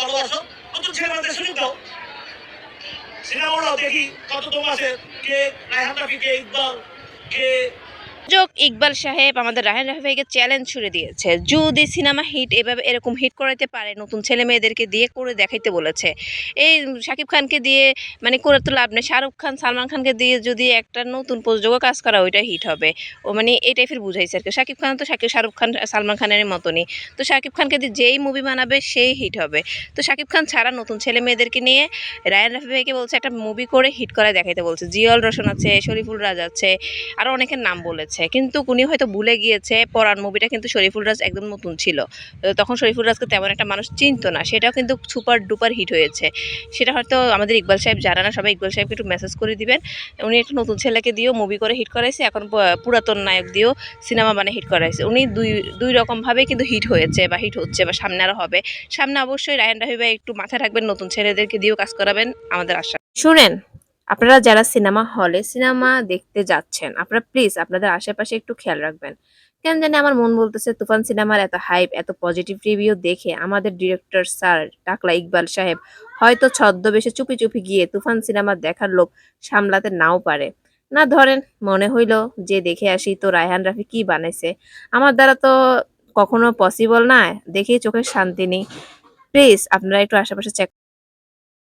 ভালোবাসো, নতুন ছেলে বানাতে সুযোগ দাও। সিনেমাগুলো দেখি কততম আছে, কে রায়হান রাফি, কে ইকবাল, কে ইকবাল সাহেব আমাদের রায়হান রাফি ভাইকে চ্যালেঞ্জ ছুড়ে দিয়েছে, যদি সিনেমা হিট এভাবে এরকম হিট করাইতে পারে নতুন ছেলে মেয়েদেরকে দিয়ে করে দেখাইতে বলেছে। এই শাকিব খানকে দিয়ে মানে করে তো লাভ নেই, শাহরুখ খান সালমান খানকে দিয়ে যদি একটা নতুন প্রযোজক কাজ করা ওইটা হিট হবে। ও মানে এই টাইপের বুঝাইছে আর কি। শাকিব খান তো শাহরুখ খান সালমান খানের মতনই, তো শাকিব খানকে দিয়ে যেই মুভি বানাবে সেই হিট হবে। তো শাকিব খান ছাড়া নতুন ছেলে মেয়েদেরকে নিয়ে রায়হান রাফি ভাইকে বলছে একটা মুভি করে হিট করে দেখাইতে বলছে। জিয়াউল রোশন আছে, শরীফুল রাজ আছে, আরো অনেকের নাম বলেছে, কিন্তু উনি হয়তো ভুলে গিয়েছে পরান মুভিটা কিন্তু শরীফুল রাজ একদম নতুন ছিল, তখন শরীফুল রাজকে তেমন একটা মানুষ চিনতো না, সেটাও কিন্তু সুপার ডুপার হিট হয়েছে। সেটা হয়তো আমাদের ইকবাল সাহেব জানা না, সবাই ইকবাল সাহেবকে একটু মেসেজ করে দিবেন। উনি একটা নতুন ছেলেকে দিয়েও মুভি করে হিট করাইছে, এখন পুরাতন নায়ক দিয়েও সিনেমা বানিয়ে হিট করাইছে। উনি দুই দুই রকমভাবেই কিন্তু হিট হয়েছে বা হিট হচ্ছে বা সামনে আরও হবে। সামনে অবশ্যই রায়হান রাফি ভাই একটু মাথায় রাখবেন, নতুন ছেলেদেরকে দিয়েও কাজ করাবেন, আমাদের আশা। শুনেন, আপনারা যারা সিনেমা হলে সিনেমা দেখতে যাচ্ছেন, আপনারা প্লিজ আপনাদের আশেপাশে একটু খেয়াল রাখবেন। কেন জানি আমার মন বলতেছে তুফান সিনেমার এত হাইপ, এত পজিটিভ রিভিউ দেখে আমাদের ডিরেক্টর স্যার টাকলা ইকবাল সাহেব হয়তো ছদ্মবেশে চুপি চুপি গিয়ে তুফান সিনেমা দেখার লোক সামলাতে নাও পারে। না ধরেন মনে হইলো যে দেখে আসি তো রায়হান রাফি কি বানাইছে, আমার দ্বারা তো কখনো পসিবল না, দেখেই চোখের শান্তি নেই। প্লিজ আপনারা একটু আশেপাশে চেক